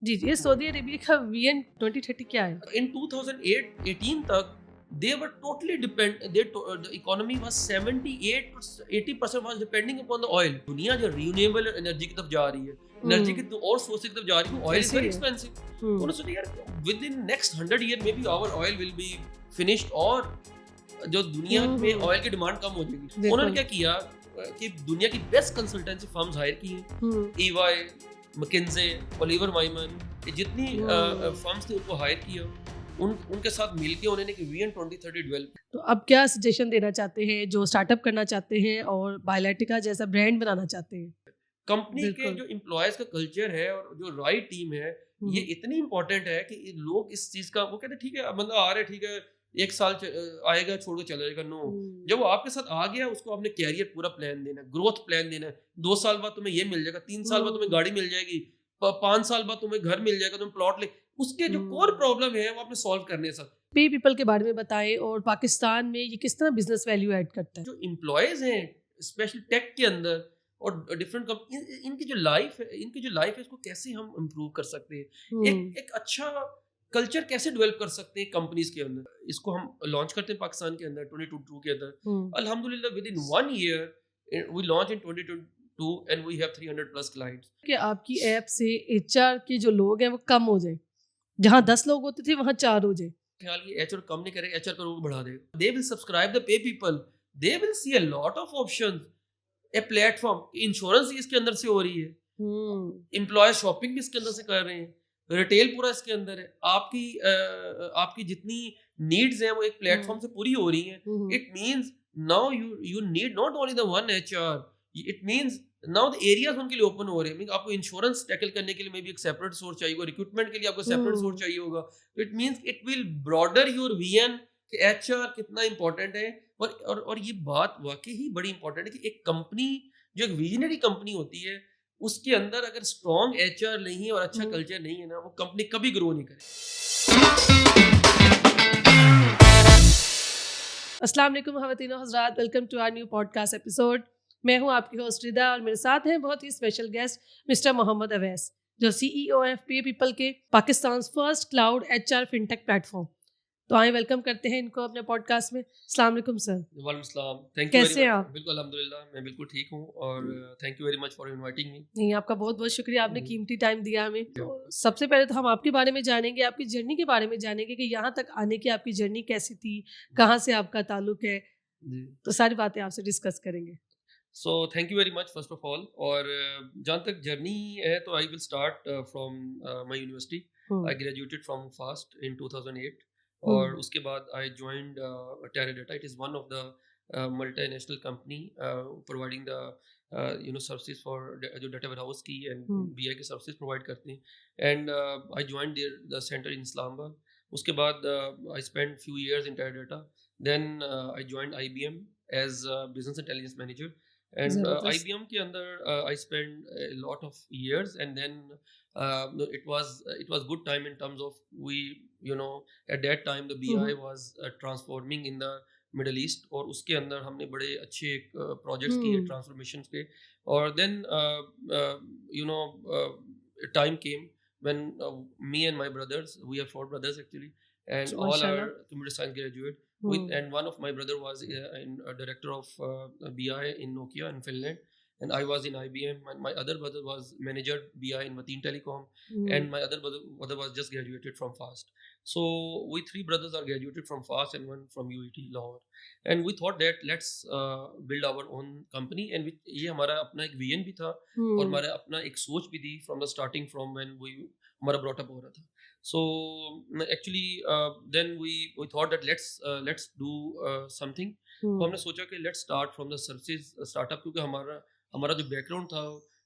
जी, जी, ये Saudi Arabia का vision 2030 क्या है? In 2008-18 तक they were totally the economy was 78-80% was depending upon the oil. दुनिया जो रिन्यूएबल एनर्जी की तरफ जा रही है, एनर्जी की हुँ, और सोर्स की तरफ जा रही है, ऑयल इज ऐसे वेरी ही है। एक्सपेंसिव। तो हुँ, उन्होंने सोचा यार within next 100 year may be our oil will be finished और जो दुनिया हुँ, में हुँ, ऑयल की डिमांड कम हो जाएगी। उन्होंने बिल्कुल। क्या किया कि दुनिया की बेस्ट कंसल्टेंसी फर्म्स हायर की हैं, हुँ, ईवाई, मैकिन्से, ओलिवर वाइमन, ये जितनी हुँ। फर्म्स थे उनको हायर किया। उनके साथ मिलके उन्होंने एक विजन 2030 डेवलप। तो अब क्या सजेशन देना चाहते हैं जो स्टार्टअप करना चाहते हैं और बायोलेटिका जैसा ब्रांड बनाना चाहते हैं? कंपनी के बिल्कुल। जो एम्प्लॉयज का कल्चर है और जो राइट टीम है, ये हुँ, इतनी इंपॉर्टेंट है कि लोग इस चीज का वो कहते हैं ठीक है, अब बंदा आ रहा है, ठीक है, एक साल आएगा छोड़ के चला जाएगा। नो, हुँ, जब वो आपके साथ आ गया उसको आपने कैरियर पूरा प्लान देना है, ग्रोथ प्लान देना है। 2 साल बाद तुम्हें ये मिल जाएगा, 3 साल बाद तुम्हें हुँ, गाड़ी मिल जाएगी, 5 साल बाद तुम्हें घर मिल जाएगा, तुम प्लॉट ले। उसके जो कोर हुँ। प्रॉब्लम है वो आपने सॉल्व करने हैं सर। पे पीपल के बारे में बताएँ और पाकिस्तान में ये किस तरह बिज़नेस वैल्यू ऐड करता है? जो एम्प्लॉयज हैं स्पेशली टेक के अंदर और डिफरेंट इनकी जो लाइफ है इसको कैसे हम इम्प्रूव कर सकते हैं, हुँ, एक अच्छा कल्चर कैसे डेवलप कर सकते हैं कंपनीज के अंदर। इसको हम लॉन्च करते हैं पाकिस्तान के अंदर 2022 के अंदर। हुँ। अल्हम्दुलिल्लाह within 1 year we launch in 2022 and we have 300 plus clients. कि आपकी ऐप से एचआर के जो लोग हैं वो कम हो जाएँ। जहाँ 10 लोग होते थे वहाँ 4 हो जाएँ। ख्याल ये एचआर कम नहीं करेगा, एचआर का रोल बढ़ा देगा। दे will subscribe the pay people, they will see a lot of options, a platform. Insurance इसके अंदर से हो रही है, हुँ, एम्प्लॉय शॉपिंग भी इसके अंदर से कर रहे हैं, रिटेल पूरा इसके अंदर है। आपकी जितनी नीड्स हैं वो एक प्लेटफॉर्म हुँ, से पूरी हो रही हैं। Hmm, hmm, it means now you need not only the one HR, it means now the areas उनके लिए ओपन हो रहे हैं। मीन आपको इंश्योरेंस टैकल करने के लिए मे बी एक सेपरेट सोर्स चाहिए होगा, रिक्रूटमेंट के लिए आपको सेपरेट सोर्स हुँ, चाहिए होगा। तो it means it will broader your vision कि एचआर कितना इंपॉर्टेंट है। और ये बात वाकई ही बड़ी इंपॉर्टेंट है कि एक कंपनी जो एक विजनरी कंपनी होती है उसके अंदर अगर स्ट्रॉन्ग एचआर नहीं है और अच्छा हुँ। कल्चर नहीं है ना, वो कंपनी कभी ग्रो नहीं करेगी। अस्सलाम वालेकुम ख़वातीन और हज़रात, welcome to our new podcast episode. मैं हूँ आपकी होस्ट रिदा और मेरे साथ हैं बहुत ही special guest mister Mohammad Awais, जो सीईओ हैं पे पीपल के, Pakistan first cloud HR fintech platform. तो आइए वेलकम करते हैं इनको अपने पॉडकास्ट में। अस्सलाम वालेकुम सर, वालेकुम सलाम, थैंक यू वेरी कैसे हैं मच। आप? बिल्कुल अल्हम्दुलिल्लाह, मैं बिल्कुल ठीक हूँ और thank you very much for inviting मी। नहीं, आपका बहुत-बहुत शुक्रिया, आपने जी, कीमती टाइम दिया हमें। तो जी, सबसे पहले तो हम आपके बारे में जानेंगे, आपकी जर्नी के बारे में जानेंगे कि यहाँ तक आने की आपकी जर्नी कैसी थी? कहाँ से आपका ताल्लुक है? जी। तो सारी बातें आपसे डिस्कस करेंगे। So thank you very much first of all. और जहाँ तक जर्नी है तो I will start from my university. Hmm, I graduated from FAST in 2008 और हुँ, उसके बाद I joined Teradata. It is one of the multinational company providing the services for जो data warehouse की एंड हुँ, बीआई की services provide करते हैं। And I joined there the centre in Islamabad. उसके बाद I spend few years in Teradata. Then I joined IBM as business intelligence manager. And ज़बरदस्त। IBM के अंदर I spent a lot of years, and then no, it was good time in terms of we, at that time the hmm, BI hmm, was transforming in the Middle East, और उसके अंदर हमने बड़े अच्छे projects किए हुँ, transformations के। और then you know time came when me and my brothers, we are four brothers actually, and all are माशाल्लाह। computer science graduate with, hmm, and one of my brother was a director of BI in Nokia in Finland, and I was in IBM, and my other brother was manager BI in Mateen Telecom, hmm, and my other brother was just graduated from FAST. So we three brothers are graduated from FAST and one from UET Lahore, and we thought that let's build our own company, and ये हमारा अपना एक vision भी था और हुँ, हमारा अपना एक सोच भी थी from the starting, from when we हमारा ब्रॉटअप हो रहा था। So actually then we thought that let's do something। तो हुँ, हमने सोचा कि let's start from the services startup, क्योंकि हमारा हमारा जो बैकग्राउंड था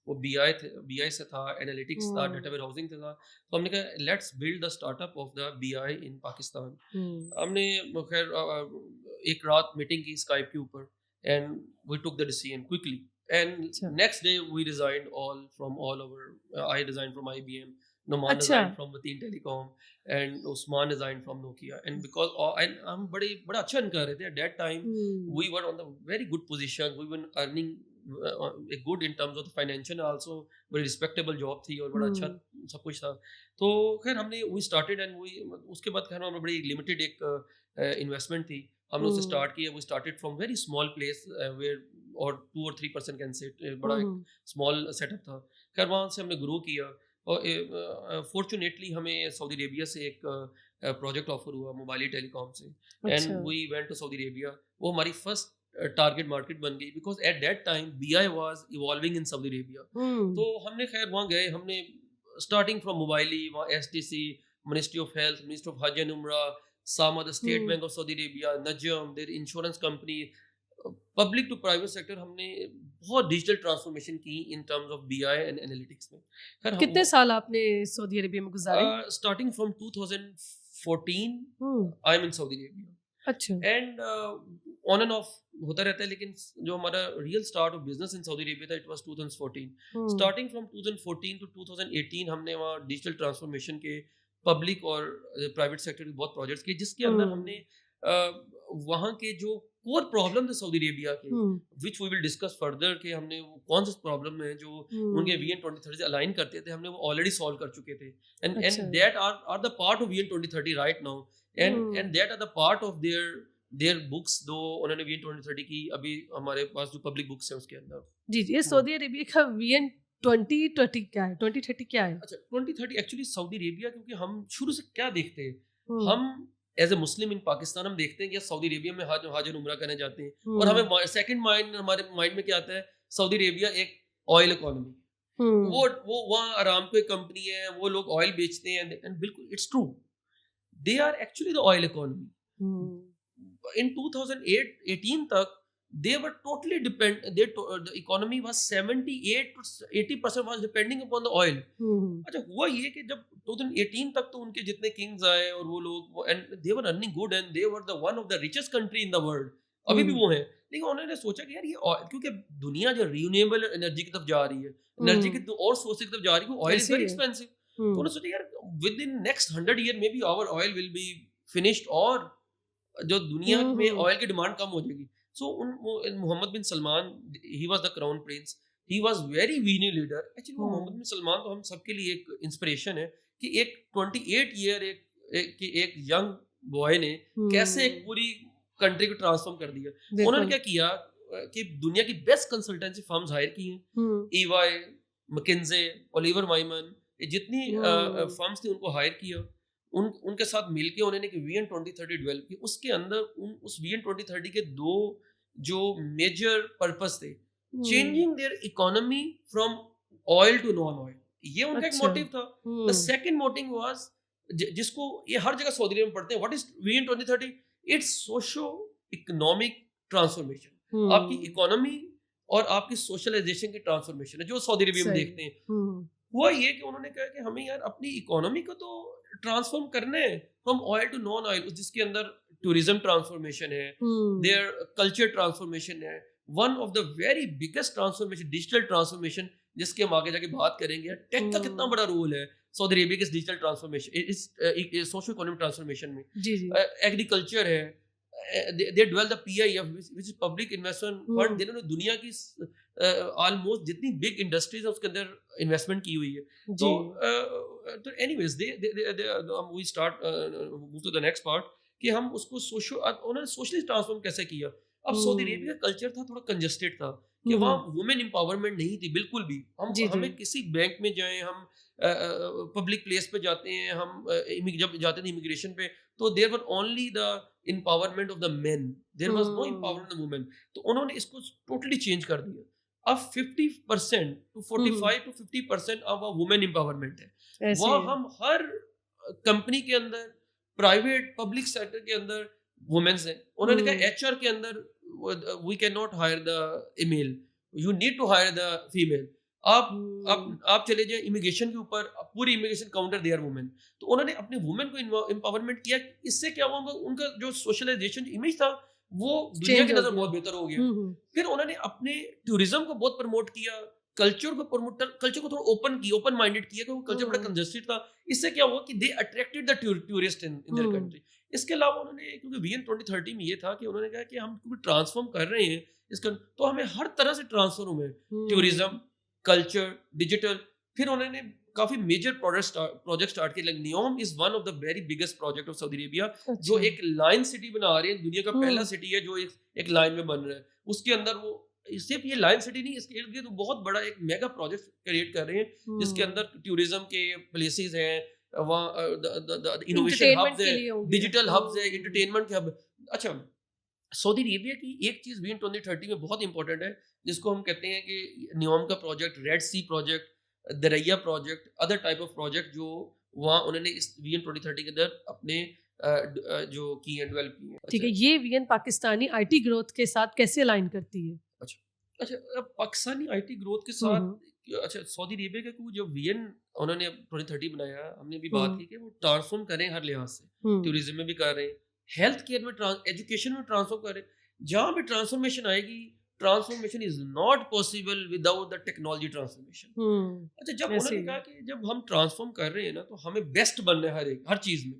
वो बीआई से था, एनालिटिक्स था, हुँ, डाटा वेयर हाउसिंग से था। तो हमने कहा let's build the startup of the BI in Pakistan. Hmm, हमने खैर एक रात मीटिंग की स्काइप के ऊपर, and we took the decision quickly, and अच्छा, next day we resigned all from all over. I resigned from IBM, Noman अच्छा, resigned from Mateen Telecom, and Usman resigned from Nokia, and because and हम बड़ा अच्छा earn कर रहे थे at that time। Hmm, We were on the very good position, we were earning एक good in terms of financial also, बड़ी respectable job थी और बड़ा अच्छा हम्म सब कुछ था। तो खैर हमने वी स्टार्टेड एंड वी उसके बाद खैर हमें बड़ी लिमिटेड एक इन्वेस्टमेंट थी, हमने उससे हम्म स्टार्ट किया। We started from very small place where और 2 और 3% कैन सेट, बड़ा एक हम्म स्मॉल सेटअप था। खैर वहाँ से हमने ग्रो किया और फॉर्चुनेटली हमें सऊदी अरेबिया से एक प्रोजेक्ट ऑफर हुआ मोबाइल टेलीकॉम से, अच्छा and we went to Saudi Arabia. वो हमारी फर्स्ट टारगेट मार्केट बन गई because at that time BI was evolving in Saudi Arabia. तो हमने खैर वहाँ गए, हमने स्टार्टिंग फ्रॉम मोबाइली, वहाँ STC, ministry of health, ministry of Hajj and Umrah, SAMA, the state hmm bank of Saudi Arabia, Najm, their insurance company, public to private sector, हमने बहुत digital transformation की in terms of BI and analytics में। खैर कितने साल आपने Saudi Arabia में गुजारे? Starting from 2014 hmm I am in Saudi Arabia अच्छा एंड ऑन एंड ऑफ होता रहता है, लेकिन जो हमारा real start of business in Saudi Arabia था it was 2014। Hmm starting from 2014 to 2018 हमने वहाँ डिजिटल ट्रांसफॉर्मेशन के पब्लिक और प्राइवेट सेक्टर के बहुत प्रोजेक्ट्स किए, जिसके अंदर हमने वहाँ के जो कोर प्रॉब्लम थे सऊदी अरेबिया के, which we will discuss further, कि हमने वो कौन से प्रॉब्लम है जो उनके विजन 2030 से अलाइन करते थे, हमने वो ऑलरेडी सॉल्व कर चुके थे, एंड अच्छा that are the part of vision 2030 right now, and that are the part of their books. दो उन्होंने विजन 2030 की अभी हमारे पास जो पब्लिक बुक्स हैं उसके अंदर। जी जी, ये सऊदी अरेबिया का विजन 2020 क्या है, 2030 क्या है? अच्छा 2030 एक्चुअली सऊदी अरेबिया, क्योंकि हम शुरू से क्या देखते हैं, हम्म हम एज ए मुस्लिम इन पाकिस्तान हम देखते हैं कि सऊदी अरेबिया में हाज और उमरा करने जाते हैं, और हम्म हमें सेकंड माइंड हमारे माइंड में क्या आता है, सऊदी अरेबिया एक ऑयल इकोनॉमी, हम्म वो वहाँ अरामको एक कंपनी है, वो लोग ऑयल बेचते हैं, एंड बिल्कुल it's true, they are actually the oil economy. Hmm In 2018 तक they were totally the economy was 78 to 80% was depending upon the oil। अच्छा हुआ ये कि जब 2018 तक तो उनके जितने किंग्स आए और वो लोग, and they were earning good and they were the one of the richest country in the world, अभी भी वो हैं, लेकिन उन्होंने सोचा कि यार ये क्योंकि दुनिया जो रिन्यूएबल एनर्जी की तरफ जा रही है, एनर्जी की और सोर्सेज की तरफ जा रही है, ऑयल इज ऐसे वेरी ही है। एक्सपेंसिव, तो उन्होंने सोचा यार within next 100 year may be our oil will be finished, और जो दुनिया में ऑयल की डिमांड कम हो जाएगी। So Mohammed bin Salman, he was the crown prince, he was very weeny leader. Actually Mohammed bin Salman तो हम सबके लिए एक इंस्पिरेशन है कि एक 28 ईयर एक यंग बॉय ने कैसे एक पूरी कंट्री को ट्रांसफॉर्म कर दिया। उन्होंने क्या किया कि दुनिया की बेस्ट कंसल्टेंसी फर्म्स हायर की हैं, ईवाई, मैकिन्जे, ओलिवर माइमन, जितनी फर्म्स थी उनको हायर किया, उनके साथ मिलके उन्होंने एक विजन 2030 डेवलप की। उसके अंदर उस विजन 2030 के दो जो मेजर पर्पस थे, changing their economy from oil to non oil, ये उनका एक मोटिव था। द सेकंड मोटिव वाज, जिसको ये हर जगह सऊदी अरब में पढ़ते हैं, what is vision 2030? It's socio economic transformation, आपकी इकोनॉमी और आपकी सोशलाइजेशन की ट्रांसफॉर्मेशन है, जो सऊदी अरब में देखते हैं। हुआ ये कि उन्होंने कहा कि हमें यार अपनी इकोनॉमी को तो ट्रांसफॉर्म करना है from oil to non oil, जिसके अंदर टूरिज्म ट्रांसफॉर्मेशन है, देयर कल्चर ट्रांसफॉर्मेशन है, one of the very biggest transformation digital transformation, जिसके हम आगे जाके बात करेंगे। टेक का कितना बड़ा रोल है सऊदी अरेबिया के डिजिटल ट्रांसफॉर्मेशन, इस सोशो इकोनॉमिक ट्रांसफॉर्मेशन में। एग्रीकल्चर है, they develop the PIF which is public investment fund, जिन्होंने दुनिया की ऑलमोस्ट जितनी बिग इंडस्ट्रीज है उसके अंदर इन्वेस्टमेंट की हुई है। तो anyways we start move to the next part कि हम उसको उन्होंने सोशली ट्रांसफॉर्म कैसे किया। अब सऊदी अरेबिया का कल्चर था थोड़ा कंजस्टेड था कि वहाँ वुमेन एम्पावरमेंट नहीं थी बिल्कुल भी। हमें किसी बैंक में जाएं, हम पब्लिक प्लेस पे जाते हैं, हम जब जाते थे इमिग्रेशन पे, तो there were only the empowerment of the men, there was no empowerment of the women। तो उन्होंने इसको टोटली चेंज कर दिया। अब 50% to 45 to 50% अब वुमेन एम्पावरमेंट है। वह हम हर कंपनी के अंदर, प्राइवेट पब्लिक सेक्टर के अंदर वुमेन्स हैं। उन्होंने कहा HR के अंदर we can not hire the male, you need to hire the female. आप चले जाए इमिग्रेशन के ऊपर, पूरी इमिग्रेशन काउंटर देयर वुमेन। तो उन्होंने अपने वुमेन को एम्पावरमेंट किया। इससे क्या हुआ, उनका जो सोशलाइजेशन इमेज था वो दुनिया की नजर बहुत बेहतर हो गया। फिर उन्होंने अपने टूरिज्म को बहुत प्रमोट किया, कल्चर को थोड़ा ओपन माइंडेड किया, क्योंकि कल्चर बड़ा कंजस्टेड था। इससे क्या हुआ कि they attracted the tourist in their country. इसके अलावा उन्होंने, क्योंकि विजन 2030 में ये था कि उन्होंने कहा कि हम क्योंकि ट्रांसफॉर्म कर रहे हैं इसका, तो हमें हर तरह से ट्रांसफॉर्म है, टूरिज्म, कल्चर, डिजिटल। फिर उन्होंने काफी मेजर प्रोजेक्ट स्टार्ट किए। Like NEOM is one of the very biggest project of Saudi Arabia, जो एक लाइन सिटी बना रहे हैं, दुनिया का पहला सिटी है जो एक लाइन में बन रहा है। उसके अंदर वो सिर्फ ये लाइन सिटी नहीं, इसके इर्द गिर्द बहुत बड़ा एक मेगा प्रोजेक्ट क्रिएट कर रहे हैं, जिसके अंदर टूरिज्म के प्लेसेस हैं, वहाँ इनोवेशन हब्स है, डिजिटल हब्स है, एंटरटेनमेंट के हब। अच्छा, सऊदी अरेबिया की एक चीज विजन 2030 में बहुत इंपॉर्टेंट है, जिसको हम कहते हैं कि नियोम का project, red sea project, Diriyah project, other type of project जो वहाँ उन्होंने इस विजन 2030 के अंदर अपने जो की है, डेवलप की है। ठीक है, ये विजन पाकिस्तानी आईटी ग्रोथ के साथ कैसे अलाइन करती है? अच्छा, अब पाकिस्तानी आईटी ग्रोथ के साथ, अच्छा, सऊदी अरेबिया का जो विजन उन्होंने 2030 बनाया, हमने भी बात की कि वो ट्रांसफॉर्म करें हर लिहाज से। टूरिज्म में भी कर रहे हैं, हेल्थ केयर में, एजुकेशन में ट्रांसफॉर्म कर रहे हैं। जहाँ भी ट्रांसफॉर्मेशन आएगी, transformation is not possible without the technology transformation. अच्छा, जब उन्होंने कहा कि जब हम ट्रांसफॉर्म कर रहे हैं ना, तो हमें बेस्ट बनना है हर चीज में।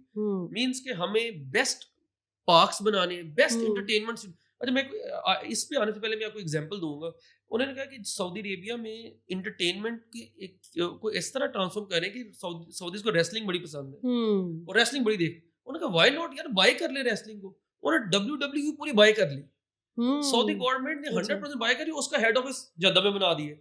मींस के हमें बेस्ट पार्क्स बनाने, बेस्ट एंटरटेनमेंट। अच्छा, मैं इस पे आने से पहले मैं आपको एग्जांपल दूंगा। उन्होंने कहा कि सऊदी अरेबिया में एंटरटेनमेंट की को इस तरह ट्रांसफॉर्म करें कि सऊदीज को रेसलिंग बड़ी पसंद है और रेसलिंग बड़ी देख। उन्होंने कहा व्हाई नॉट यार, बाय कर ले रेसलिंग को। उन्होंने WWE पूरी बाय कर ली। सऊदी गवर्नमेंट ने 100% बाय करी, उसका हेड ऑफिस जद्दा में बना दिया।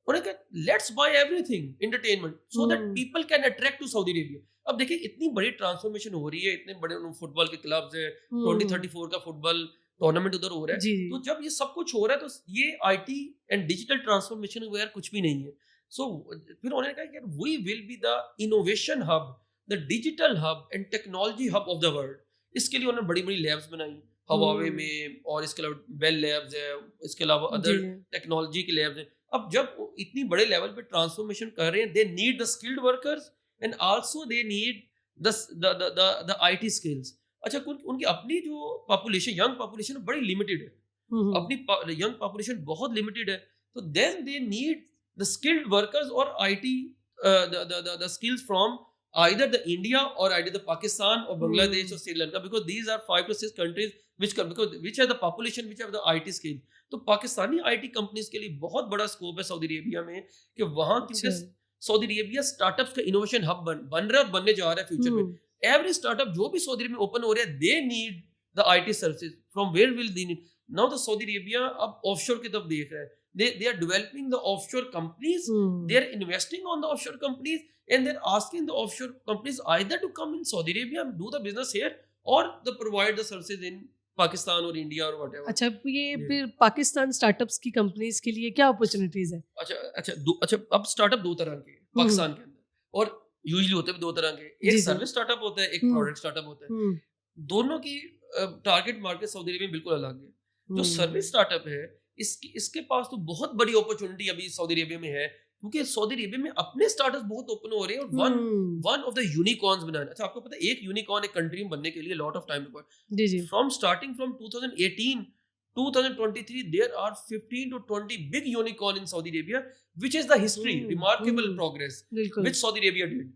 उन्होंने कहा let's buy everything entertainment so that people can attract to Saudi Arabia. अब देखिए, इतनी बड़ी ट्रांसफॉर्मेशन हो रही है, इतने बड़े फुटबॉल के क्लब्स है, 2034 का फुटबॉल टूर्नामेंट उधर हो रहा है। तो जब ये सब कुछ हो रहा है, तो ये आईटी एंड डिजिटल ट्रांसफॉर्मेशन वगैरह कुछ भी नहीं है। सो फिर उन्होंने कहा यार, we will be the innovation hub, the digital hub and technology hub of the world. इसके लिए उन्होंने बड़ी बड़ी लैब्स बनाई हवावे में, और इसके अलावा बेल लैब्स है, इसके अलावा अदर टेक्नोलॉजी की लैब्स है। अब जब इतनी बड़े लेवल पे ट्रांसफॉर्मेशन कर रहे हैं, they need the skilled workers and also they need the IT skills. अच्छा, उनकी अपनी जो पॉपुलेशन, यंग पॉपुलेशन बड़ी लिमिटेड है, अपनी यंग पॉपुलेशन बहुत लिमिटेड है, तो then they need the skilled workers और IT the skills from either the India or either the Pakistan or Bangladesh or Sri Lanka, because these are 5 to 6 countries which have the population which have the IT skill. तो Pakistani IT companies के लिए बहुत बड़ा scope है Saudi Arabia में, कि वहाँ क्योंकि सऊदी अरेबिया स्टार्टअप्स का इनोवेशन हब बन रहा है और बनने जा रहा है फ्यूचर में। एवरी स्टार्टअप जो भी सऊदी अरेबिया में ओपन हो रहा है, they need the IT services. From where will they need? Now the Saudi Arabia अब ऑफशोर की तरफ देख रहा है। They are developing the offshore companies. They are investing on the offshore companies, and they're asking the offshore companies either to come in Saudi Arabia and do the business here, or they provide the services in Pakistan or India or whatever. अच्छा, ये फिर Pakistan startups की companies के लिए क्या opportunities है? अच्छा, अब स्टार्टअप दो तरह के पाकिस्तान के अंदर, और यूजुअली होते हैं दो तरह के। एक सर्विस स्टार्टअप होता है, एक प्रोडक्ट स्टार्टअप होता है। दोनों की टारगेट मार्केट सऊदी अरेबिया में बिल्कुल अलग है। जो सर्विस स्टार्टअप है, इसके पास तो बहुत बड़ी अपॉर्चुनिटी अभी सऊदी अरेबिया में है, क्योंकि सऊदी अरेबिया में अपने स्टार्टअप्स बहुत ओपन हो रहे हैं, और वन ऑफ द यूनिकॉर्न्स बनाना। अच्छा, आपको पता है एक यूनिकॉर्न एक कंट्री में बनने के लिए लॉट ऑफ टाइम रिक्वायर्ड। जी, from 2018 2023 there are 15 to 20 big unicorn in Saudi Arabia, which is the history, remarkable progress which Saudi Arabia did.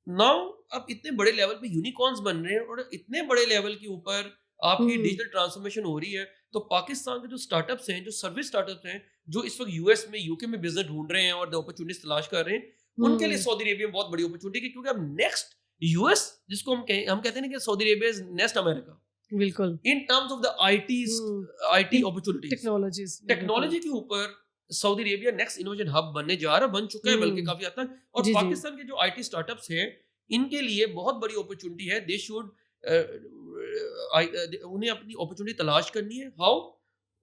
Now अब इतने बड़े लेवल पे यूनिकॉर्न्स बन रहे हैं, और इतने बड़े लेवल के ऊपर आपकी डिजिटल ट्रांसफॉर्मेशन हो रही है। तो पाकिस्तान के जो स्टार्टअप्स हैं, जो सर्विस स्टार्टअप्स हैं, जो इस वक्त यूएस में, यूके में बिजनेस ढूंढ रहे हैं और अपॉर्चुनिटीज तलाश कर रहे हैं, उनके लिए सऊदी अरेबिया में बहुत बड़ी अपॉर्चुनिटी है, क्योंकि अब नेक्स्ट यूएस, जिसको हम कहते हैं ना कि Saudi Arabia is next America, बिल्कुल, in terms of the IT opportunities, technology के ऊपर Saudi Arabia next innovation hub बनने जा रहा है, बन चुका है बल्कि काफी हद तक। और पाकिस्तान के जो आईटी स्टार्टअप्स हैं, इनके लिए बहुत बड़ी अपॉर्चुनिटी है। दे शुड उन्हें अपनी अपॉर्चुनिटी तलाश करनी है। हाउ?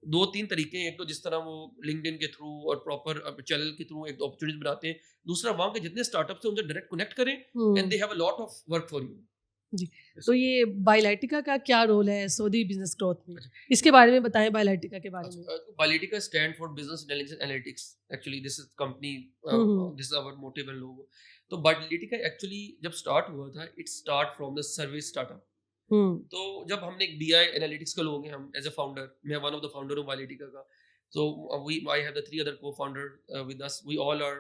2-3 तरीके हैं। एक तो जिस तरह वो लिंक्डइन के थ्रू और प्रॉपर चैनल के थ्रू एक अपॉर्चुनिटी बनाते हैं। दूसरा, वहाँ के जितने स्टार्टअप्स हैं उनसे डायरेक्ट कनेक्ट करें, and they have a lot of work for you. जी, तो ये बायलाइटिका का क्या रोल है सऊदी बिजनेस ग्रोथ में? इसके बारे में बताएं, बायलाइटिका के बारे में। Bilytica stand for business intelligence analytics. Actually this is company, this is our motive and logo. तो बायलाइटिका एक्चुअली जब स्टार्ट हुआ था, it start from the service startup. तो जब हमने एक BI एनालिटिक्स के लोग हैं, हम एज अ फाउंडर, मैं वन ऑफ द फाउंडर हूँ बायलाइटिका का। So I have the 3 other co-founder with us. We all are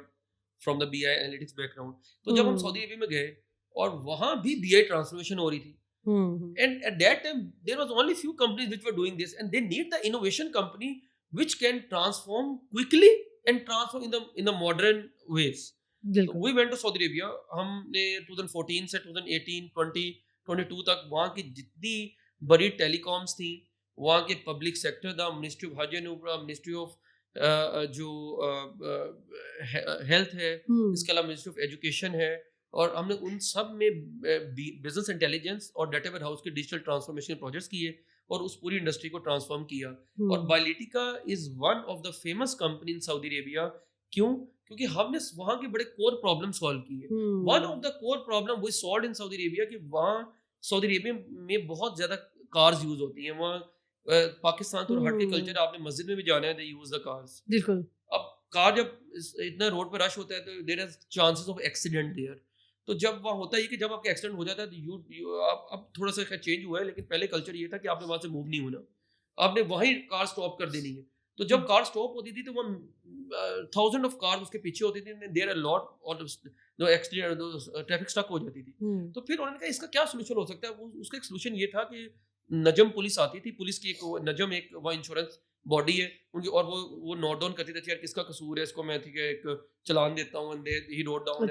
from the BI analytics background. तो जब हम सऊदी अरेबिया में गए और वहाँ भी BI ट्रांसफॉर्मेशन हो रही थी. And at that time, there was only few companies which were doing this, and they need the innovation company which can transform quickly and transform in the modern ways. So we went to Saudi Arabia. हमने 2014 से 2018, 20, 22 तक वहाँ की जितनी बड़ी telecoms थी, वहाँ के पब्लिक सेक्टर था, मिनिस्ट्री ऑफ हज एंड उम्रा, मिनिस्ट्री ऑफ जो हेल्थ है, इसके अलावा मिनिस्ट्री ऑफ एजुकेशन है, और हमने उन सब में बिजनेस इंटेलिजेंस और डाटा वेयर हाउस के डिजिटल ट्रांसफॉर्मेशन प्रोजेक्ट्स किए और उस पूरी इंडस्ट्री को ट्रांसफॉर्म किया. और Bilytica is one of the famous company in Saudi Arabia. क्यों? क्योंकि हमने वहाँ के बड़े कोर प्रॉब्लम सॉल्व किए. One of the core problem we solve in Saudi Arabia कि वहाँ सऊदी अरेबिया में बहुत ज्यादा कार्स यूज होती हैं. वहाँ पाकिस्तान तो हट के कल्चर, आपने मस्जिद में भी जाना है, दे यूज द कार्स. बिल्कुल. अब कार जब इतना रोड पर रश होता है तो there is chances of accident there. तो जब वहाँ होता है कि जब आपका एक्सीडेंट हो जाता है तो अब थोड़ा सा चेंज हुआ है, लेकिन पहले कल्चर ये था कि आपने वहाँ से मूव नहीं होना, आपने वहीं कार स्टॉप कर देनी है. तो जब कार स्टॉप होती थी तो वो 1000 ऑफ कार उसके पीछे होती थी, देयर आर लॉट और जो एक्सीडेंट ट्रैफिक स्टक हो जाती थी. तो फिर उन्होंने कहा इसका क्या सोल्यूशन हो सकता है. उसका एक सोल्यूशन ये था कि नजम पुलिस आती थी, पुलिस की एक नजम एक वो इंश्योरेंस बॉडी है उनकी, और वो नोट डाउन करती थी यार किसका कसूर है, इसको मैं ठीक है एक चलान देता हूँ, and he note down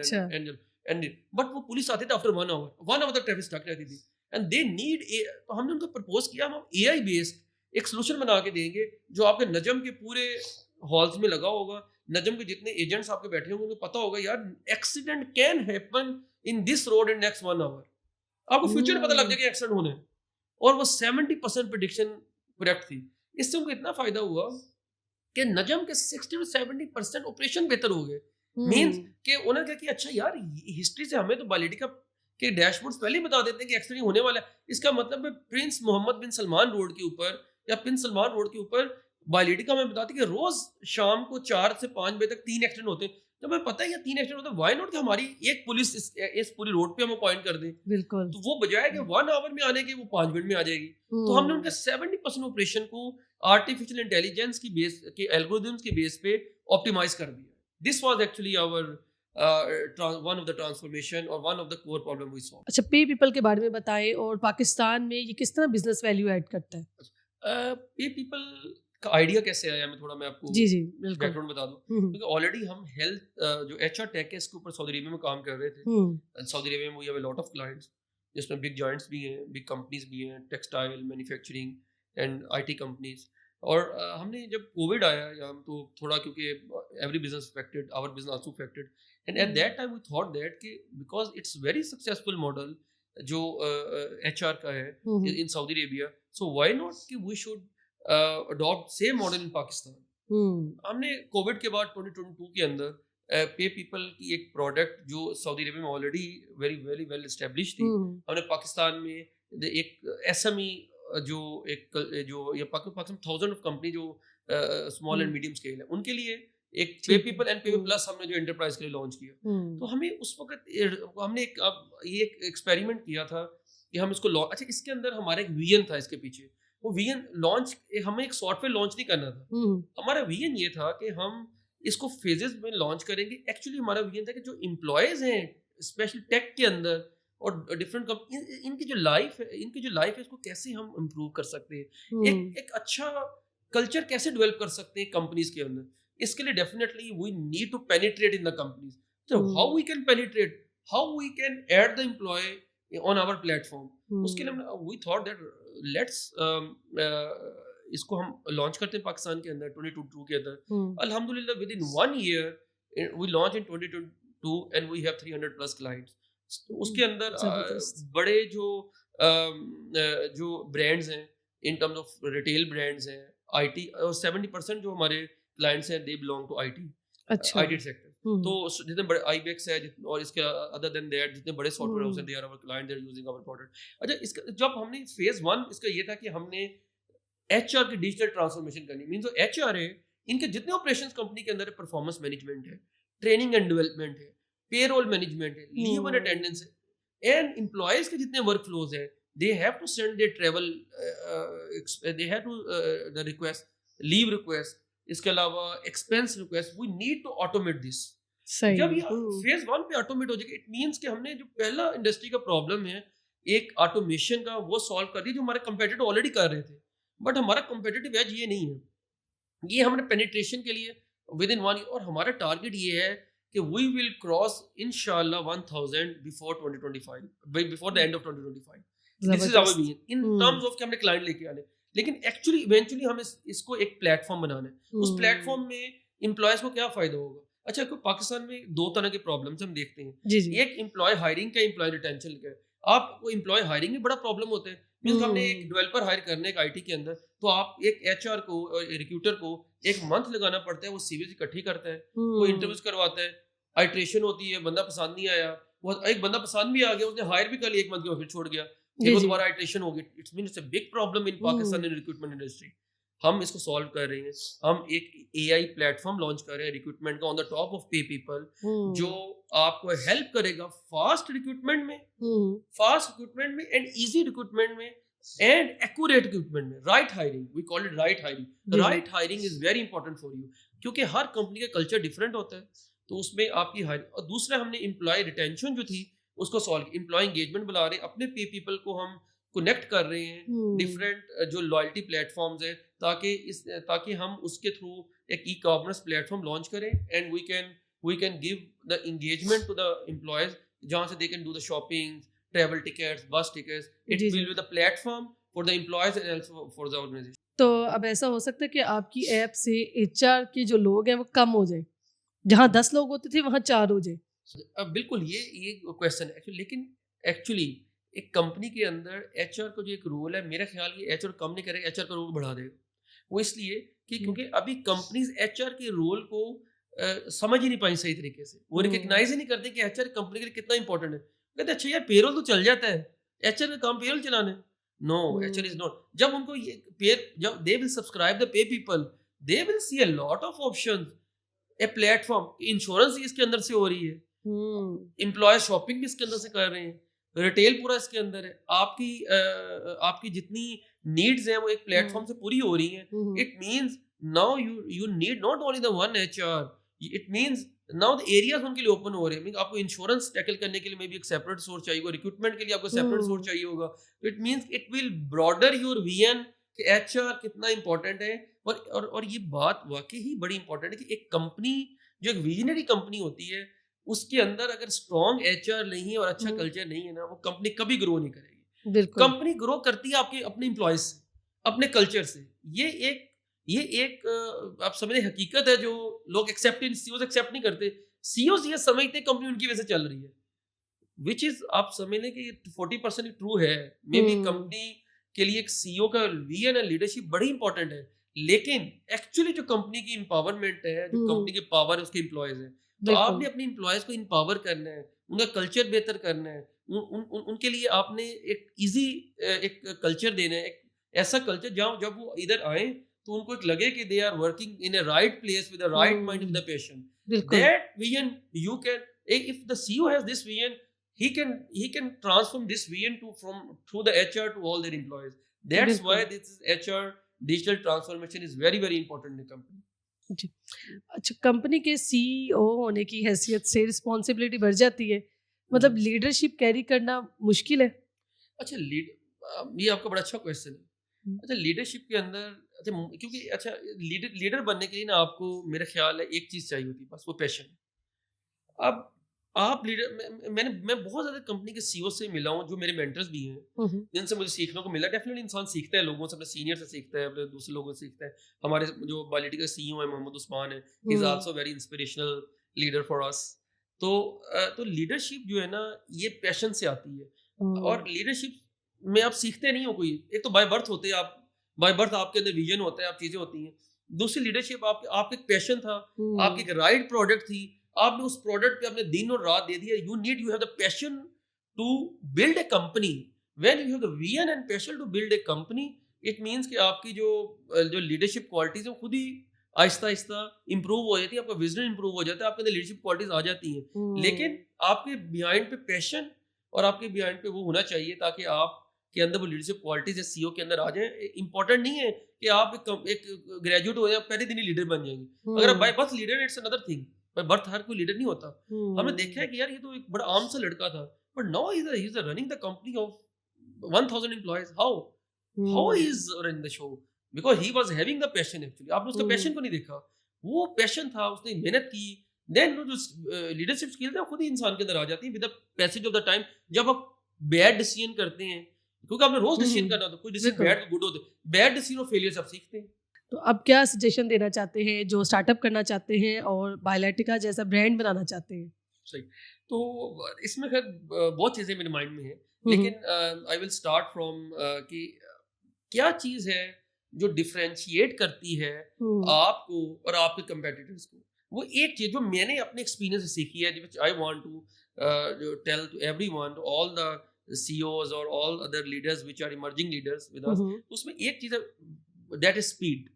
and but वो पुलिस आती थी आफ्टर 1 आवर तक ट्रैफिक स्टक रहती थी. एंड दे नीड, तो हमने उनको प्रपोज किया हम AI बेस्ड एक सोल्यूशन बना के देंगे जो आपके नजम के पूरे हॉल्स में लगा होगा. नजम के जितने एजेंट्स आपके बैठे होंगे उनको पता होगा यार accident can happen in this road in next 1 hour. आपको फ्यूचर पता लग जाएगा एक्सीडेंट होने. और वो 70% प्रेडिक्शन करेक्ट थी. इससे उनको इतना फायदा हुआ कि नजम के 60 to 70% ऑपरेशन बेहतर हो गए. मींस कि उन्होंने कहा कि अच्छा यार हिस्ट्री से हमें तो बायलिटिका के डैशबोर्ड्स पहले ही बता देते हैं कि एक्सीडेंट होने वाला है. इसका मतलब है Prince Mohammad bin Salman road के ऊपर या प्रिंस सलमान रोड के ऊपर बायलिटिका में बताती कि रोज शाम को 4 से 5 बजे तक 3 एक्सीडेंट होते हैं. तो हमें पता है ये 3 एक्सीडेंट होते हैं, व्हाई नॉट कि हमारी एक पुलिस इस पूरी रोड पे हम अपॉइंट कर दें. बिल्कुल. तो वो बजाय कि 1 आवर में आने के वो 5 मिनट में आ जाएगी. तो हमने उनका 70% ऑपरेशन को आर्टिफिशियल इंटेलिजेंस की बेस के एल्गोरिथम्स के बेस पे ऑप्टिमाइज कर दिया. This was actually our one of the transformation or one of the core problem we saw. अच्छा, पे पीपल के बारे में बताएं और पाकिस्तान में ये किस तरह बिजनेस वैल्यू ऐड करता है. पे पीपल का आइडिया कैसे आया, मैं आपको जी बिल्कुल बैकग्राउंड बता दूं. क्योंकि ऑलरेडी हम हेल्थ जो HR टेक है इसके ऊपर सऊदी अरेबिया में काम कर रहे थे. सऊदी अरेबिया में we have a lot of clients जिसमें बिग जॉइंट्स भी हैं, बिग कंपनीज भी हैं, textile, manufacturing and IT companies. और हमने जब कोविड आया या तो थोड़ा, क्योंकि every business affected, our business also affected, and at that time we thought that कि because it's very successful model जो HR का है in Saudi Arabia, so why not कि we should adopt same model इन पाकिस्तान. हमने Covid के बाद 2022 के अंदर पे पीपल की एक प्रोडक्ट जो सऊदी अरेबिया में already very very well establish थी, हमने पाकिस्तान में एक SME जो ये पाकिस्तान 1000 ऑफ कंपनी जो स्मॉल एंड मीडियम स्केल है उनके लिए एक पे पीपल एंड पे प्लस हमने जो एंटरप्राइज के लिए लॉन्च किया. तो हमें उस वक्त हमने एक एक्सपेरिमेंट किया था कि हम इसको अच्छा, इसके अंदर हमारा एक विजन था. इसके पीछे वो विजन लॉन्च, हमें एक सॉफ्टवेयर लॉन्च नहीं करना था. हमारा विजन ये था कि हम इसको फेजेस में लॉन्च करेंगे. एक्चुअली हमारा विजन था कि जो एम्प्लॉयज हैं स्पेशल टेक के अंदर और डिफरेंट कंपनी, इनकी जो लाइफ है इसको कैसे हम इम्प्रूव कर सकते हैं, एक अच्छा कल्चर कैसे डेवलप कर सकते हैं कंपनीज के अंदर. इसके लिए definitely we need to penetrate in the companies. So how we can penetrate, how we can add the employee on our platform. उसके लिए we thought that let's इसको हम लॉन्च करते हैं पाकिस्तान के अंदर 2022 के अंदर. अल्हम्दुलिल्लाह within 1 year we launched in 2022 and we have 300 plus clients. तो उसके अंदर बड़े जो ब्रांड्स हैं इन टर्म्स ऑफ रिटेल ब्रांड्स हैं, IT, और 70% जो हमारे क्लाइंट्स हैं दे बिलोंग टू IT. अच्छा. IT sector. तो जितने बड़े IBEX है और इसके अदर देन दैट जितने बड़े सॉफ्टवेयर हाउस हैं, they are our client, they are using our product. अच्छा, इसका जब हमने फेज 1 इसका ये था कि हमने HR की डिजिटल ट्रांसफॉर्मेशन करनी. मींस जो HR है इनके जितने ऑपरेशंस कंपनी के अंदर है, परफॉर्मेंस मैनेजमेंट है, ट्रेनिंग एंड डेवलपमेंट है, पेरोल मैनेजमेंट है, लीव एंड अटेंडेंस है, एंड एम्प्लॉयज के जितने वर्क फ्लोज है, they have to send their travel they have to the request, leave request, इसके अलावा expense request, we need to automate this. सही। जब ये फेज 1 पे ऑटोमेट हो जाएगा, इट मींस कि हमने जो पहला इंडस्ट्री का प्रॉब्लम है एक ऑटोमेशन का, वो सॉल्व कर दिया जो हमारे कंपेटिटर ऑलरेडी कर रहे थे। बट हमारा कंपेटिटिव एज ये नहीं है, ये हमने पेनिट्रेशन के लिए विद इन 1 ईयर, और हमारा टारगेट ये है कि वी विल क्रॉस इंशाल्लाह 1000 before 2025, before the end of 2025। This is our vision in terms of कि हमने क्लाइंट लेके आने, लेकिन एक्चुअली इवेंचुअली हम इसको एक प्लेटफॉर्म बनाना है। उस प्लेटफॉर्म में एम्प्लॉयज को क्या फायदा होगा? अच्छा, कोई पाकिस्तान में दो तरह के प्रॉब्लम्स हम देखते हैं, जी जी। एक एम्प्लॉय हायरिंग का, एम्प्लॉय रिटेंशन का। आपको एम्प्लॉय हायरिंग में बड़ा प्रॉब्लम होता है, मींस हमने एक डेवलपर हायर करने एक आईटी के अंदर, तो आप एक एचआर को और रिक्रूटर को एक मंथ लगाना पड़ता है, वो सीवीज इकट्ठी करता है, वो इंटरव्यूज करवाता है, आइट्रेशन होती है, बंदा पसंद नहीं आया, वो एक बंदा पसंद भी आ गया, उसने हायर भी कर लिया, एक मंथ के बाद फिर छोड़ गया, फिर वो दोबारा आइट्रेशन हो गई। It's mean it's a big problem in Pakistan in recruitment industry. हम इसको सॉल्व कर रहे हैं, हम एक एआई प्लेटफॉर्म लॉन्च कर रहे हैं रिक्रूटमेंट का on the top of pay people, जो आपको हेल्प करेगा फास्ट रिक्रूटमेंट में एंड इजी रिक्रूटमेंट में एंड एक्यूरेट रिक्रूटमेंट में। Right hiring, we call it right hiring. Right hiring is very important for you, क्योंकि हर कंपनी का कल्चर डिफरेंट होता है, तो उसमें आपकी हायरिंग। और दूसरा, हमने एम्प्लॉय रिटेंशन जो थी उसको सॉल्व, एम्प्लॉय एंगेजमेंट बुला रहे हैं, अपने पे पीपल को हम कनेक्ट कर रहे हैं डिफरेंट जो लॉयल्टी प्लेटफॉर्म्स है, ताकि हम उसके थ्रू एक ई कॉमर्स प्लेटफॉर्म लॉन्च करें and we can give the engagement to the employees, जहां से दे कैन डू द shopping, travel tickets, bus tickets. It will be the platform for the employees and also for the organisation. तो अब ऐसा हो सकता है कि आपकी ऐप से एचआर के जो लोग हैं वो कम हो जाए, जहाँ 10 लोग होते थे वहाँ 4 हो जाए। अब बिल्कुल ये क्वेश्चन है एक्चुअली, लेकिन एक्चुअली एक कंपनी के अंदर एचआर का जो एक रोल है, मेरा ख्याल ये एचआर कम नहीं करेगा, एचआर का रोल बढ़ा देगा। वो इसलिए कि क्योंकि अभी कंपनीज एचआर के रोल को समझ ही नहीं पाई सही तरीके से, वो रिकग्नाइज ही नहीं करते कि एचआर कंपनी के लिए कितना इंपॉर्टेंट है। कहते अच्छा यार पेरोल तो चल जाता है, एचआर का काम पेरोल चलाना है। No, HR is not. जब उनको ये जब they will subscribe the pay people, they will see a lot of options, a platform, insurance इसके अंदर से हो रही है, एम्प्लॉय शॉपिंग भी इसके अंदर से कर रहे हैं, रिटेल पूरा इसके अंदर है, आपकी जितनी नीड्स हैं वो एक प्लेटफॉर्म से पूरी हो रही हैं। It means now you need not only the one HR, it means now the areas उनके लिए ओपन हो रहे हैं। मींस आपको इंश्योरेंस टैकल करने के लिए मे बी एक सेपरेट सोर्स चाहिए होगा, रिक्रूटमेंट के लिए आपको सेपरेट सोर्स चाहिए होगा। तो it means it will broader your vision कि एचआर कितना इंपॉर्टेंट है। और ये बात वाकई ही बड़ी इंपॉर्टेंट है कि एक कंपनी जो एक विजनरी कंपनी होती है, उसके अंदर अगर स्ट्रॉन्ग एचआर नहीं है और अच्छा कल्चर नहीं है ना, वो कंपनी कभी ग्रो नहीं करेगी। कंपनी ग्रो करती है आपके अपने एम्प्लॉयज से, अपने कल्चर से। ये एक आप समझे हकीकत है जो लोग सीईओज एक्सेप्ट नहीं करते। सीईओज ये समझते कंपनी उनकी वजह से चल रही है, विच इज आप समझ लें कि 40% ट्रू है। मे बी कंपनी के लिए एक सीईओ का विजन एंड लीडरशिप बड़ी इंपॉर्टेंट है, लेकिन एक्चुअली जो कंपनी की एम्पावरमेंट है, जो कंपनी के पावर है, उसके एम्प्लॉयज है। तो आपने अपने एम्प्लॉयज को एम्पावर करना है, उनका कल्चर बेहतर करना है, उनके लिए आपने एक इजी एक कल्चर देना है, एक ऐसा कल्चर जहाँ जब वो इधर आए तो उनको एक लगे कि they are working in a right place with the right mind, with the passion. That vision you can, if the CEO has this vision, he can transform this vision through the HR to all their employees. That's why this HR digital transformation is very very important in the company. जी, अच्छा, company के CEO होने की हैसियत से responsibility बढ़ जाती है, मतलब लीडरशिप कैरी करना मुश्किल है। अच्छा, ये आपका बड़ा अच्छा क्वेश्चन है। अच्छा, लीडरशिप के अंदर क्योंकि अच्छा लीडर बनने के लिए ना आपको मेरा ख्याल है एक चीज चाहिए होती है, बस वो पैशन। अब आप लीडर, मैं बहुत ज़्यादा कंपनी के सीईओ से मिला हूँ जो मेरे मेंटर्स भी हैं, जिनसे मुझे सीखने को मिला। डेफिनेटली इंसान सीखता है लोगों से, अपने सीनियर से सीखता है, अपने दूसरे लोगों से सीखता है। हमारे जो बायोलिटी का सीईओ है मोहम्मद उस्मान है, he is also very inspirational leader for us. तो लीडरशिप जो है ना, ये पैशन से आती है। और लीडरशिप में आप सीखते नहीं हो कोई, एक तो बाय बर्थ होते हैं आप, बाय बर्थ आपके अंदर विजन होता है, आप चीज़ें होती हैं। दूसरी लीडरशिप आपका एक पैशन था, आपकी एक राइट प्रोडक्ट थी, आपने उस प्रोडक्ट पे अपने दिन और रात दे दिया। You have the passion to build a company. When you have the vision and passion to build a company, it means कि आपकी जो लीडरशिप क्वालिटीज है खुद ही आहिस्ता आहिस्ता इंप्रूव हो जाती है, आपका विजन इंप्रूव हो जाता है, आपके अंदर लीडरशिप क्वालिटीज आ जाती हैं। लेकिन आपके बिहाइंड पे पैशन और आपके बिहाइंड पे वो होना चाहिए, ताकि आप के अंदर वो लीडरशिप क्वालिटीज सीईओ के अंदर आ जाए। इंपॉर्टेंट नहीं है कि आप एक ग्रेजुएट हो जाए पहले दिन ही लीडर बन जाएंगे। अगर आप by birth leader, it's another thing, by birth हर कोई लीडर नहीं होता। हमने देखा है कि यार ये तो एक बड़ा आम सा लड़का था, but now he is running the company of 1000 employees. How he is running the show? Because he was having the passion. Actually आपने उसका पैशन को नहीं देखा, वो पैशन था, उसने मेहनत की। देन जो लीडरशिप स्किल्स है खुद ही इंसान के अंदर आ जाती है with the passage of the time. जब आप बैड डिसीजन करते हैं, क्योंकि आपने रोज डिसीजन करना होता है, कोई डिसीजन बैड गुड होते, बैड डिसीजन और फेलियर सब सीखते हैं। तो अब क्या सजेशन देना चाहते हैं जो स्टार्टअप करना चाहते हैं और बायोलेटिका जैसा ब्रांड बनाना चाहते हैं? सही। तो इसमें खैर बहुत चीजें मेरे माइंड में है, लेकिन आई विल स्टार्ट फ्रॉम कि क्या चीज है जो डिफरेंशिएट करती है आपको और आपके कंपेटिटर्स को। वो एक चीज जो मैंने अपने एक्सपीरियंस से सीखी है, which I want to tell to everyone, to all the CEOs और all other leaders which are emerging leaders with us. उसमें एक चीज है, दैट इज स्पीड।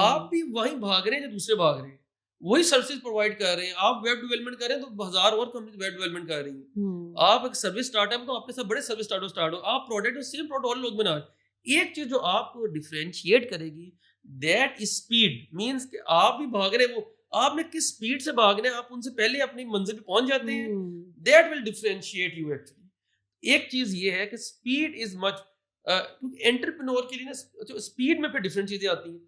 आप भी वहीं भाग रहे हैं जो दूसरे भाग रहे हैं, वही सर्विस प्रोवाइड कर रहे हैं। आप वेब डेवलपमेंट कर रहे हैं तो 1000 और कंपनी वेब डेवलपमेंट कर रही हैं। आप एक सर्विस स्टार्टअप, तो आपके साथ बड़े सर्विस स्टार्ट हो, आप प्रोडक्ट सेम प्रोडक्ट और लोग बना रहे हैं। एक चीज जो आपको डिफरेंशिएट करेगी, दैट इज स्पीड। मींस कि आप भी भाग रहे हैं, वो आपने किस स्पीड से भागना है, आप उनसे पहले अपनी मंजिल पे पहुंच जाते हैं। That will differentiate you actually. एक चीज ये है कि स्पीड इज मच, क्योंकि एंटरप्रेन्योर के लिए ना स्पीड में फिर डिफरेंट चीजें आती हैं।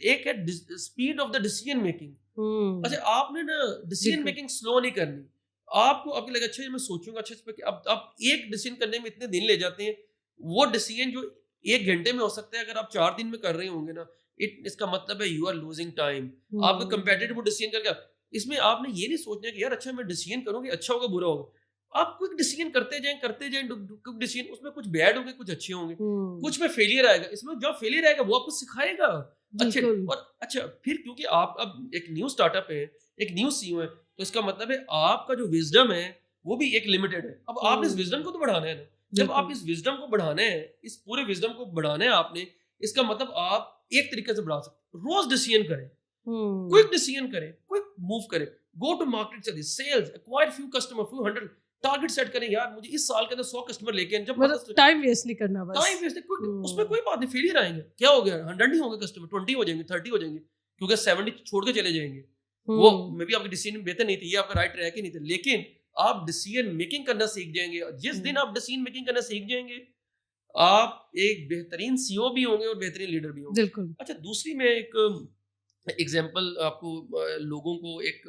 एक है speed of the decision making. अच्छा, आपने ना डिसीजन मेकिंग स्लो नहीं करनी। आपको आपके लगे अच्छा मैं सोचूंगा, अच्छा इस पे अब आप एक डिसीजन करने में इतने दिन ले जाते हैं। वो डिसीजन जो 1 घंटे में हो सकता है, अगर आप 4 दिन में कर रहे होंगे ना, इसका मतलब है यू आर लूजिंग टाइम। आपको कंपेटिटिव डिसीजन करके इसमें आपने ये नहीं सोचना कि यार अच्छा मैं डिसीजन करूंगी, अच्छा होगा बुरा होगा। आप क्विक डिसीजन करते जाएं क्विक डिसीजन, उसमें कुछ बैड होंगे, कुछ अच्छे होंगे, कुछ में फेलियर आएगा। इसमें जो फेलियर आएगा वो आपको सिखाएगा। अच्छे और अच्छा, फिर क्योंकि आप अब एक न्यू स्टार्टअप है, एक न्यू CEO है, तो इसका मतलब है आपका जो विजडम है वो भी एक लिमिटेड है। अब आपने इस विजडम को तो बढ़ाना है ना। जब आप इस विजडम को बढ़ाना है, इस पूरे विजडम को बढ़ाना है आपने, इसका मतलब आप एक तरीके से बढ़ा सकते। रोज डिसीजन करें, क्विक डिसीजन करें, क्विक मूव करें, गो टू मार्केट, चलिए sales, acquire few customer, few hundred, target set करें। यार मुझे इस साल के अंदर 100 कस्टमर लेके आए। जब मतलब टाइम वेस्ट नहीं करना, बस टाइम वेस्ट उसमें कोई बात नहीं, फेलियर आएंगे, क्या हो गया, 100 नहीं होंगे कस्टमर, 20 हो जाएंगे, 30 हो जाएंगे, क्योंकि 70 छोड़ के चले जाएंगे। वो मे बी आपके डिसीजन बेहतर नहीं थे, ये आपका राइट ट्रैक ही नहीं थे, लेकिन आप डिसीजन मेकिंग करना सीख जाएंगे। जिस दिन आप डिसीजन मेकिंग करना सीख जाएंगे, आप एक बेहतरीन CEO भी होंगे और बेहतरीन लीडर भी होंगे। बिल्कुल। अच्छा, दूसरी मैं एक एग्जांपल आपको लोगों को एक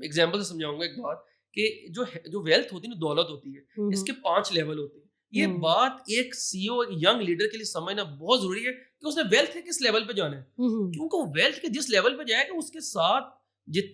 एग्जांपल से समझाऊंगा एक बात, कि जो वेल्थ होती है ना, दौलत होती है, इसके 5 लेवल होते हैं। ये बात एक CEO, एक यंग लीडर के लिए समझना बहुत जरूरी है कि उसने वेल्थ के किस लेवल पे जाना है। क्योंकि वो वेल्थ के जिस लेवल पे जाएगा, उसके साथ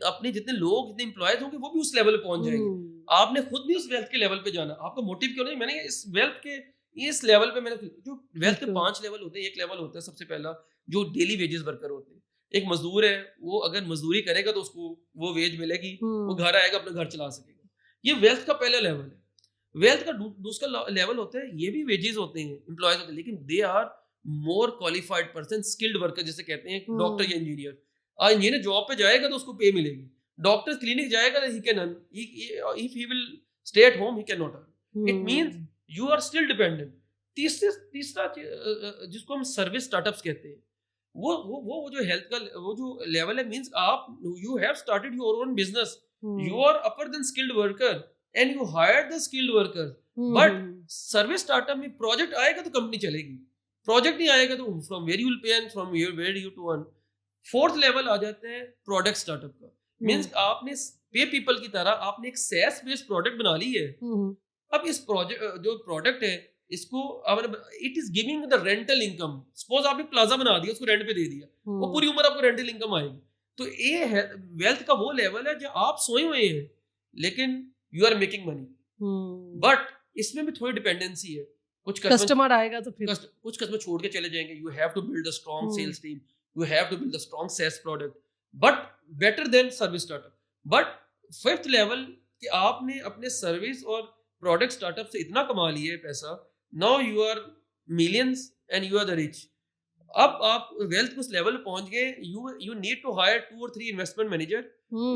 अपने जितने लोग, जितने एम्प्लॉयज होंगे, वो भी उस लेवल पे पहुंच जाएंगे। आपने खुद भी उस वेल्थ के लेवल पे जाना। आपका मोटिव क्यों नहीं, मैंने इस वेल्थ के इस लेवल पे, मैंने जो वेल्थ के 5 लेवल होते हैं। एक लेवल होता है सबसे पहला, जो डेली वेजेस वर्कर होते हैं। एक मजदूर है, वो अगर मजदूरी करेगा तो उसको वो वेज मिलेगी, वो घर आएगा, अपना घर चला सकेगा। ये वेल्थ का पहला लेवल है। वेल्थ का दूसरा लेवल होता है, ये भी वेजेस होते हैं, एम्प्लॉयज होते हैं, लेकिन they are more qualified person, skilled worker जिसे कहते हैं, डॉक्टर या इंजीनियर। इंजीनियर जॉब पे जाएगा तो उसको पे मिलेगी, डॉक्टर क्लिनिक जाएगा तो he can earn, if he will stay at home he can not earn. It means you are still dependent. तीसरा जिसको हम सर्विस स्टार्टअप्स कहते हैं, वो जो हेल्थ का वो जो लेवल है, मींस आप you have started your own business, you are upper than skilled worker and you hired the skilled workers, but service startup में प्रोजेक्ट आएगा तो कंपनी चलेगी, प्रोजेक्ट नहीं आएगा तो from where you will pay and from where you to earn। Fourth level आ जाता है प्रोडक्ट स्टार्टअप का। मींस आपने पे पीपल की तरह आपने एक SaaS बेस्ड प्रोडक्ट बना ली है। अब इस प्रोजेक्ट जो प्रोडक्ट है, इसको it is giving the rental income. Suppose आपने प्लाजा बना दिया, उसको रेंट पे दे दिया, वो पूरी उम्र आपको रेंटल इनकम आएगी। तो ये है वेल्थ का वो लेवल है जो आप सोए हुए हैं, लेकिन you are making money, but इसमें भी थोड़ी डिपेंडेंसी है। कुछ कस्टमर आएगा तो फिर कुछ कस्टमर छोड़ के चले जाएंगे। You have to build a strong sales team, you have to build a strong sales product, but better than service startup. But fifth level कि आपने अपने सर्विस और प्रोडक्ट स्टार्टअप से इतना कमा लिया है पैसा, now you are millions and you are the rich. अब आप वेल्थ के उस लेवल पे पहुंच गए, you need to hire 2 or 3 investment manager,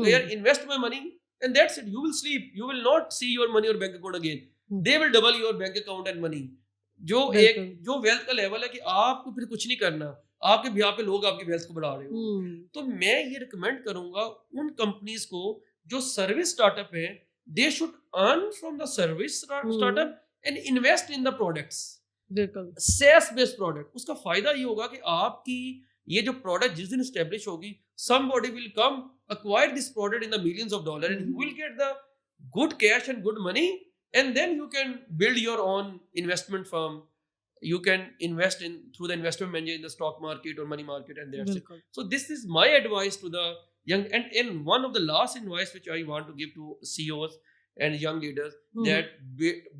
where invest my money and that's it. You will sleep, you will not see your money और bank account again, they will double your bank account and money. जो wealth का level है कि आपको फिर कुछ नहीं करना, आपके बिहार पे लोग आपकी वेल्थ को बढ़ा रहे हो। तो मैं ये रिकमेंड करूंगा उन कंपनीज को जो सर्विस स्टार्टअप है, they should earn from the service startup and invest in the products, sales based product. उसका फायदा ये होगा कि आपकी ये जो प्रोडक्ट जिस दिन एस्टेब्लिश होगी, somebody will come acquire this product in the millions of dollars and you will get the good cash and good money, and then you can build your own investment firm. You can invest in through the investment manager in the stock market or money market, and that's it. So this is my advice to the young, and one of the last advice which I want to give to CEOs and young leaders, that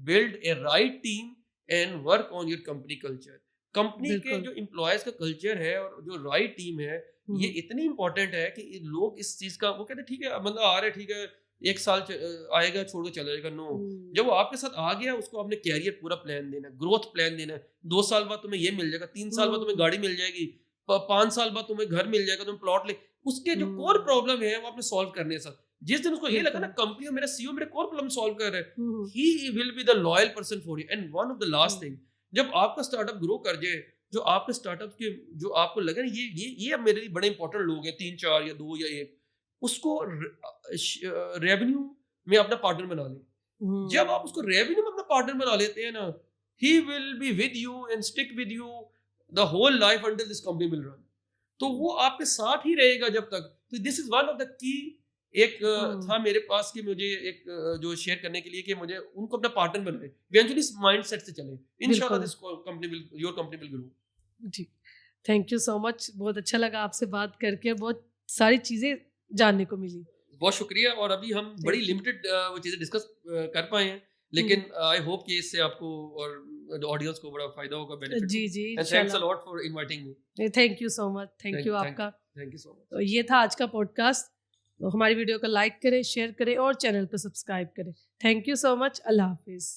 build a right team and work on your company culture. Company के जो employees का culture है और जो right team है, ये इतनी important है कि लोग इस चीज का, वो कहते हैं ठीक है बंदा आ रहा है, ठीक है 1 साल आएगा छोड़ के चला जाएगा। नो, जब वो आपके साथ आ गया उसको आपने कैरियर पूरा प्लान देना, ग्रोथ प्लान देना। 2 साल बाद तुम्हें ये मिल जाएगा, 3 साल बाद तुम्हें गाड़ी मिल जाएगी, 5 साल बाद तुम्हें घर मिल जाएगा, तुम्हें प्लॉट ले। उसके जो कोर प्रॉब्लम है वो आपने सॉल्व करने साथ, जिस दिन उसको ये लगा ना कंपनी मेरा सीईओ मेरे कोर प्रॉब्लम सॉल्व कर रहा है, ही will be the loyal person for you. And one of the last thing, जब आपका स्टार्टअप ग्रो कर जाए, जो आपके स्टार्टअप के जो आपको लगे ना ये अब मेरे लिए बड़े इंपॉर्टेंट लोग हैं, 3 4 या 2 या 1, उसको रेवेन्यू में अपना पार्टनर बना लें। जब आप उसको रेवेन्यू में अपना पार्टनर बना लेते हैं ना, he will be with you and stick with you the whole life until this company will run. तो वो आपके साथ ही रहेगा जब तक। तो this is one of the key. एक था मेरे पास कि मुझे एक जो शेयर करने के लिए कि मुझे उनको अपना पार्टनर बनाए, इवेंचुअली इस माइंडसेट से चले, इंशाल्लाह this company will, your company will grow. जी, थैंक यू सो मच, बहुत अच्छा लगा आपसे बात करके, बहुत सारी चीजें जानने को मिली। बहुत शुक्रिया। और अभी हम बड़ी लिमिटेड वो चीजें डिस्कस कर पाए हैं, लेकिन आई होप कि इससे आपको और ऑडियंस को बड़ा फायदा होगा, बेनिफिट। जी जी, and thanks a lot for inviting me. Thank you so much, thank you आपका, थैंक यू सो मच। तो ये था आज का पॉडकास्ट। तो हमारी वीडियो को लाइक करें, शेयर करें और चैनल को सब्सक्राइब करें। Thank you so much, Allah Hafiz.